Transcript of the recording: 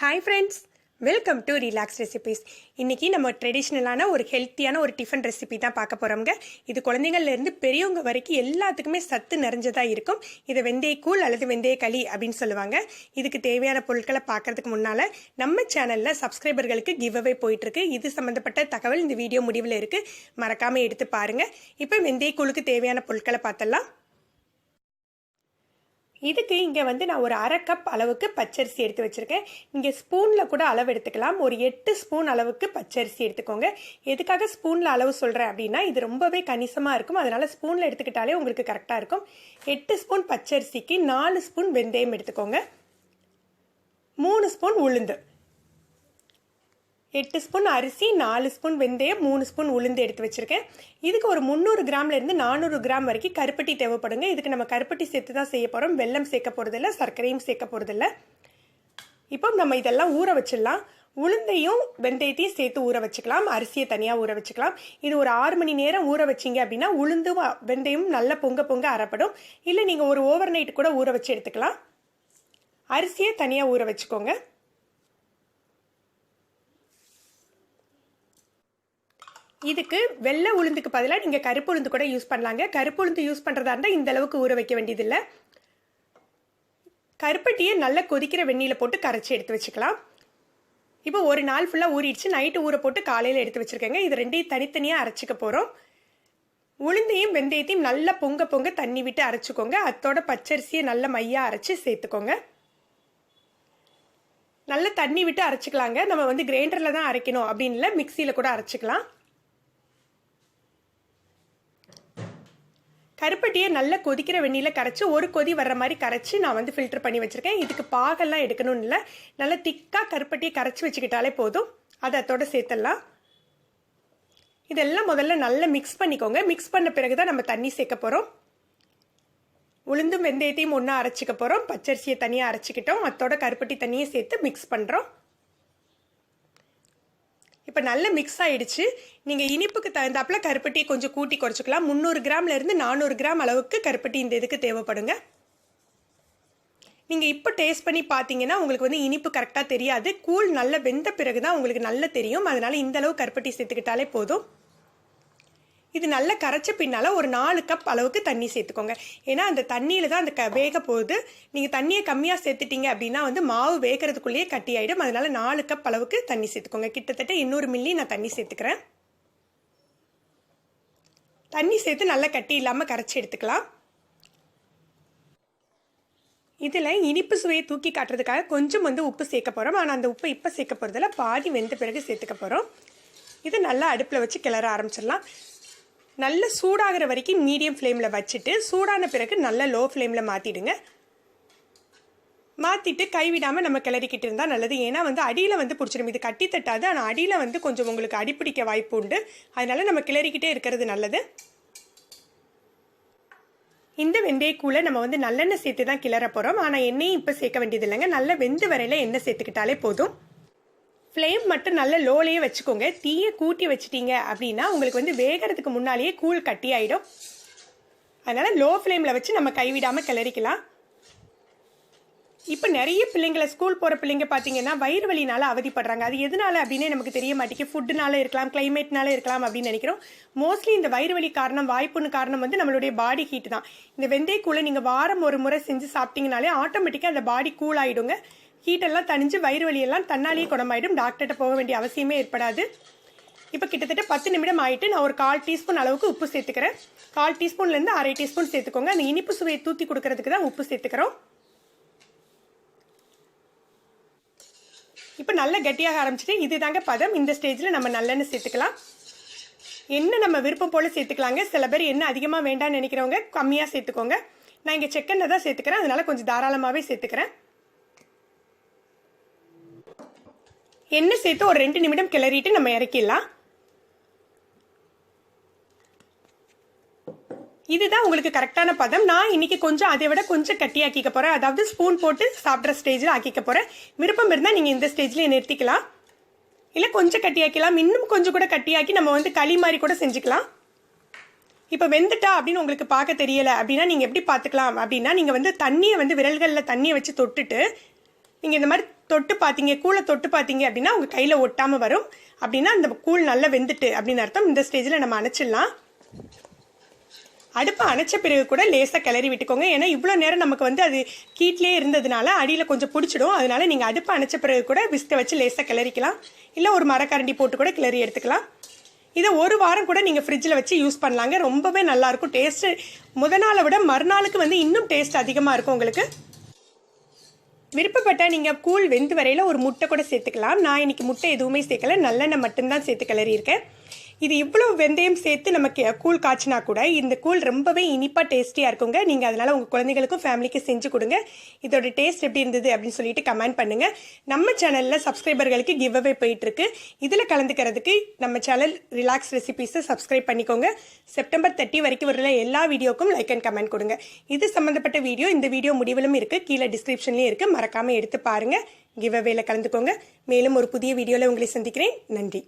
Hi friends, welcome to Relax Recipes. இன்னைக்கு நம்ம ட்ரெடிஷ்னலான ஒரு ஹெல்த்தியான ஒரு டிஃபன் ரெசிபி தான் பார்க்க போறோம்ங்க. இது குழந்தைகள்ல இருந்து பெரியவங்க வரைக்கும் எல்லாத்துக்குமே சத்து நிறைஞ்சதா இருக்கும். இது வெந்தய கூழ் அல்லது வெந்தய களி அப்படின்னு சொல்லுவாங்க. இதுக்கு தேவையான பொருட்களை பார்க்கறதுக்கு முன்னால நம்ம சேனல்ல சப்ஸ்கிரைபர்களுக்கு கிவ் அவே போயிட்டு இருக்கு. இது சம்பந்தப்பட்ட தகவல் இந்த வீடியோ முடிவில் இருக்கு. மறக்காம எடுத்து பாருங்க. இப்போ வெந்தய கூழுக்கு தேவையான பொருட்களை பார்த்தலாம். இதுக்கு இங்கே நான் ஒரு அரை கப் அளவுக்கு பச்சரிசி எடுத்து வச்சுருக்கேன். நீங்கள் ஸ்பூனில் கூட அளவு எடுத்துக்கலாம். ஒரு 8 ஸ்பூன் அளவுக்கு பச்சரிசி எடுத்துக்கோங்க. எதுக்காக ஸ்பூனில் அளவு சொல்கிறேன் அப்படின்னா இது ரொம்பவே கணிசமாக இருக்கும். அதனால் ஸ்பூனில் எடுத்துக்கிட்டாலே உங்களுக்கு கரெக்டாக இருக்கும். 8 ஸ்பூன் பச்சரிசிக்கு 4 ஸ்பூன் வெந்தயம் எடுத்துக்கோங்க. 3 ஸ்பூன் உளுந்து. 8 ஸ்பூன் அரிசி, 4 ஸ்பூன் வெந்தயம், 3 ஸ்பூன் உளுந்து எடுத்து வச்சுருக்கேன். இதுக்கு ஒரு 300 கிராம்லேருந்து 400 கிராம் வரைக்கும் கருப்பட்டி தேவைப்படுங்க. இதுக்கு நம்ம கருப்பட்டி சேர்த்து தான் செய்ய போகிறோம். வெல்லம் சேர்க்க போகிறதில்ல, சர்க்கரையும் சேர்க்க போகிறதில்ல. இப்போ நம்ம இதெல்லாம் ஊற வச்சிடலாம். உளுந்தையும் வெந்தயத்தையும் சேர்த்து ஊற வச்சுக்கலாம். அரிசியை தனியாக ஊற வச்சுக்கலாம். இது ஒரு 6 மணி நேரம் ஊற வச்சிங்க அப்படின்னா உளுந்தும் வெந்தயம் நல்லா பொங்க பொங்க அரைப்படும். இல்லை நீங்கள் ஒரு ஓவர் நைட் கூட ஊற வச்சு எடுத்துக்கலாம். அரிசியை தனியாக ஊற வச்சுக்கோங்க. இதுக்கு வெள்ளை உளுந்துக்கு பதிலாக நீங்கள் கருப்பு உளுந்து கூட யூஸ் பண்ணலாங்க. கருப்பு உளுந்து யூஸ் பண்ணுறதா இருந்தால் இந்த அளவுக்கு ஊற வைக்க வேண்டியதில்லை. கருப்பட்டியை நல்லா கொதிக்கிற வெந்நீரில் போட்டு கரைச்சி எடுத்து வச்சுக்கலாம். இப்போ ஒரு நாள் ஃபுல்லாக ஊறிடுச்சு. நைட்டு ஊற போட்டு காலையில் எடுத்து வச்சுருக்கேங்க. இது ரெண்டையும் தனித்தனியாக அரைச்சிக்க போகிறோம். உளுந்தையும் வெந்தயத்தையும் நல்லா பொங்க பொங்க தண்ணி விட்டு அரைச்சிக்கோங்க. அத்தோட பச்சரிசியை நல்லா மையாக அரைச்சி சேர்த்துக்கோங்க. நல்லா தண்ணி விட்டு அரைச்சிக்கலாங்க. நம்ம கிரைண்டரில் தான் அரைக்கணும் அப்படின்னு இல்லை, மிக்சியில் கூட அரைச்சிக்கலாம். கருப்பட்டியை நல்லா கொதிக்கிற வெந்நீரில் கரைச்சி ஒரு கொதி வர்ற மாதிரி கரைச்சி நான் ஃபில்டர் பண்ணி வச்சுருக்கேன். இதுக்கு பாகெல்லாம் எடுக்கணும்னு இல்லை, நல்லா திக்காக கருப்பட்டியை கரைச்சி வச்சுக்கிட்டாலே போதும். அதை அதோட சேர்த்துடலாம். இதெல்லாம் முதல்ல நல்லா மிக்ஸ் பண்ணிக்கோங்க. மிக்ஸ் பண்ண பிறகு தான் நம்ம தண்ணி சேர்க்க போகிறோம். உளுந்தும் வெந்தயத்தையும் ஒன்றா அரைச்சிக்க போகிறோம். பச்சரிசியை தனியாக அரைச்சிக்கிட்டோம். அதோட கருப்பட்டி தண்ணியை சேர்த்து மிக்ஸ் பண்ணுறோம். இப்போ நல்ல மிக்ஸ் ஆகிடுச்சு. நீங்கள் இனிப்புக்கு தகுந்தாப்புல கருப்பட்டியை கொஞ்சம் கூட்டி குறைச்சிக்கலாம். 300 கிராம்லேருந்து 400 கிராம் அளவுக்கு கருப்பட்டி இந்த இதுக்கு தேவைப்படுங்க. நீங்கள் இப்போ டேஸ்ட் பண்ணி பார்த்தீங்கன்னா உங்களுக்கு இனிப்பு கரெக்டாக தெரியாது. கூழ் நல்லா வெந்த பிறகு தான் உங்களுக்கு நல்லா தெரியும். அதனால் இந்த அளவு கருப்பட்டி சேர்த்துக்கிட்டாலே போதும். இது நல்லா கரைச்ச பின்னால் ஒரு 4 கப் அளவுக்கு தண்ணி சேர்த்துக்கோங்க. ஏன்னா அந்த தண்ணியில் தான் அந்த வேக போகுது. நீங்கள் தண்ணியை கம்மியாக சேர்த்துட்டீங்க அப்படின்னா மாவு வேகிறதுக்குள்ளேயே கட்டி ஆகிடும். அதனால் 4 கப் அளவுக்கு தண்ணி சேர்த்துக்கோங்க. கிட்டத்தட்ட 200 மில்லி நான் தண்ணி சேர்த்துக்கிறேன். தண்ணி சேர்த்து நல்லா கட்டி இல்லாமல் கரைச்சி எடுத்துக்கலாம். இதில் இனிப்பு சுவையை தூக்கி காட்டுறதுக்காக கொஞ்சம் உப்பு சேர்க்க போகிறோம். ஆனால் அந்த உப்பு இப்போ சேர்க்க போகிறதில்ல, பாதி வெந்த பிறகு சேர்த்துக்க போகிறோம். இதை நல்லா அடுப்பில் வச்சு கிளற ஆரம்பிச்சிடலாம். நல்ல சூடாகிற வரைக்கும் மீடியம் ஃப்ளேமில் வச்சுட்டு சூடான பிறகு நல்லா லோ ஃப்ளேமில் மாற்றிடுங்க. மாற்றிட்டு கைவிடாமல் நம்ம கிளறிக்கிட்டு இருந்தால் நல்லது. ஏன்னா அடியில் பிடிச்சிடும். இது கட்டி தட்டாது, ஆனால் அடியில் கொஞ்சம் உங்களுக்கு அடிப்பிடிக்க வாய்ப்பு உண்டு. அதனால் நம்ம கிளறிக்கிட்டே இருக்கிறது நல்லது. இந்த வெந்தயக்கூழை நம்ம நல்லெண்ணெய் சேர்த்து தான் கிளற போகிறோம். ஆனால் எண்ணெயும் இப்போ சேர்க்க வேண்டியது இல்லைங்க. நல்ல வெந்து வரையில் எண்ணெய் சேர்த்துக்கிட்டாலே போதும். ஃப்ளேம் மட்டும் நல்ல லோலையே வச்சுக்கோங்க. தீயை கூட்டி வச்சிட்டீங்க அப்படின்னா உங்களுக்கு வேகிறதுக்கு முன்னாலேயே கூழ் கட்டி ஆகிடும். அதனால் லோ ஃப்ளேமில் வச்சு நம்ம கைவிடாமல் கிளறிக்கலாம். இப்போ நிறைய பிள்ளைங்களை, ஸ்கூல் போகிற பிள்ளைங்க பார்த்தீங்கன்னா வயிறு வலினால அவதிப்படுறாங்க. அது எதனால அப்படின்னே நமக்கு தெரிய மாட்டேங்குது. ஃபுட்டுனால இருக்கலாம், கிளைமேட்னால இருக்கலாம் அப்படின்னு நினைக்கிறோம். மோஸ்ட்லி இந்த வயிறு வலி காரணம், வாய்ப்புன்னு காரணம் நம்மளுடைய பாடி ஹீட் தான். இந்த வெந்தயக்கூழை நீங்கள் வாரம் ஒரு முறை செஞ்சு சாப்பிட்டீங்கனாலே ஆட்டோமேட்டிக்காக அந்த பாடி கூல் ஆகிடுங்க. ஹீட்டெல்லாம் தணிஞ்சு வயிறு வலியெல்லாம் தன்னாலேயே குணமாயிடும். டாக்டர்கிட்ட போக வேண்டிய அவசியமே ஏற்படாது. இப்போ கிட்டத்தட்ட 10 நிமிடம் ஆகிட்டு நான் ஒரு 1/4 டீஸ்பூன் அளவுக்கு உப்பு சேர்த்துக்கிறேன். 1/4 டீஸ்பூன்லேருந்து அரை டீஸ்பூன் சேர்த்துக்கோங்க. அந்த இனிப்பு சுவையை தூக்கி கொடுக்கறதுக்கு தான் உப்பு சேர்த்துக்கிறோம். இப்போ நல்லா கட்டியாக ஆரம்பிச்சுட்டு இது தாங்க பதம். இந்த ஸ்டேஜில் நம்ம நல்லெண்ணெய் சேர்த்துக்கலாம். எண்ணெய் நம்ம விருப்பம் போல் சேர்த்துக்கலாங்க. சில பேர் எண்ணெய் அதிகமாக வேண்டாம்னு நினைக்கிறவங்க கம்மியாக சேர்த்துக்கோங்க. நான் இங்கே செக்கெண்ணெய் தான் சேர்த்துக்கிறேன். அதனால கொஞ்சம் தாராளமாகவே சேர்த்துக்கிறேன். எண்ணெய் சேர்த்து ஒரு 2 நிமிடம் கிளறிட்டு நம்ம இறக்கிடலாம். இதுதான் உங்களுக்கு கரெக்டான பதம். நான் இன்னைக்கு கொஞ்சம் அதை விட கொஞ்சம் கட்டியாக்கிக்க போகிறேன். அதாவது ஸ்பூன் போட்டு சாப்பிட்ற ஸ்டேஜில் ஆக்கிக்க போகிறேன். விருப்பம் இருந்தால் நீங்கள் இந்த ஸ்டேஜ்லேயே நிறுத்திக்கலாம். இல்லை கொஞ்சம் கட்டியாக்கலாம். இன்னும் கொஞ்சம் கூட கட்டியாக்கி நம்ம களி மாதிரி கூட செஞ்சுக்கலாம். இப்போ வெந்துட்டா அப்படின்னு உங்களுக்கு பார்க்க தெரியலை அப்படின்னா நீங்கள் எப்படி பார்த்துக்கலாம் அப்படின்னா நீங்கள் தண்ணியை விரல்களில் தண்ணியை வச்சு தொட்டுட்டு நீங்கள் இந்த மாதிரி தொட்டு பார்த்தீங்க, கூழை தொட்டு பார்த்தீங்க அப்படின்னா உங்கள் கையில் ஒட்டாமல் வரும். அப்படின்னா அந்த கூழ் நல்லா வெந்துட்டு அப்படின்னு அர்த்தம். இந்த ஸ்டேஜில் நம்ம அணைச்சிடலாம். அடுப்பை அணைச்ச பிறகு கூட லேசாக கிளறி விட்டுக்கோங்க. ஏன்னா இவ்வளோ நேரம் நமக்கு வந்து அது கீட்லேயே இருந்ததுனால அடியில் கொஞ்சம் பிடிச்சிடும். அதனால நீங்கள் அடுப்பை அணைச்ச பிறகு கூட விஸ்கை வச்சு லேசாக கிளறிக்கலாம். இல்லை ஒரு மரக்கரண்டி போட்டு கூட கிளறி எடுத்துக்கலாம். இதை ஒரு வாரம் கூட நீங்கள் ஃப்ரிட்ஜில் வச்சு யூஸ் பண்ணலாங்க. ரொம்பவே நல்லாயிருக்கும். டேஸ்ட்டு நாளை விட மறுநாளுக்கு வந்து இன்னும் டேஸ்ட் அதிகமாக இருக்கும் உங்களுக்கு. விருப்பப்பட்டால் நீங்கள் கூழ் வெந்து வரையில் ஒரு முட்டை கூட சேர்த்துக்கலாம். நான் இன்னைக்கு முட்டை எதுவுமே சேர்க்கல, நல்லெண்ணெய் மட்டும்தான் சேர்த்து கிளறி இருக்கேன். இது இவ்வளோ வெந்தயம் சேர்த்து நமக்கு கூழ் காய்ச்சினா கூட இந்த கூழ் ரொம்பவே இனிப்பாக டேஸ்டியாக இருக்குங்க. நீங்கள் அதனால் உங்கள் குழந்தைகளுக்கும் ஃபேமிலிக்கும் செஞ்சு கொடுங்க. இதோட டேஸ்ட் எப்படி இருந்தது அப்படின்னு சொல்லிட்டு கமெண்ட் பண்ணுங்கள். நம்ம சேனலில் சப்ஸ்கிரைபர்களுக்கு கிவ் அவே போயிட்டுருக்கு. இதில் கலந்துக்கிறதுக்கு நம்ம சேனல் ரிலாக்ஸ் ரெசிபீஸை சப்ஸ்கிரைப் பண்ணிக்கோங்க. செப்டம்பர் 30 வரைக்கும் வரல எல்லா வீடியோக்கும் லைக் அண்ட் கமெண்ட் கொடுங்க. இது சம்மந்தப்பட்ட வீடியோ இந்த வீடியோ முடிவிலும் இருக்குது, கீழே டிஸ்கிரிப்ஷன்லேயும் இருக்குது. மறக்காமல் எடுத்து பாருங்கள், கிவ் அவேல கலந்துக்கோங்க. மேலும் ஒரு புதிய வீடியோவில் உங்களை சந்திக்கிறேன். நன்றி.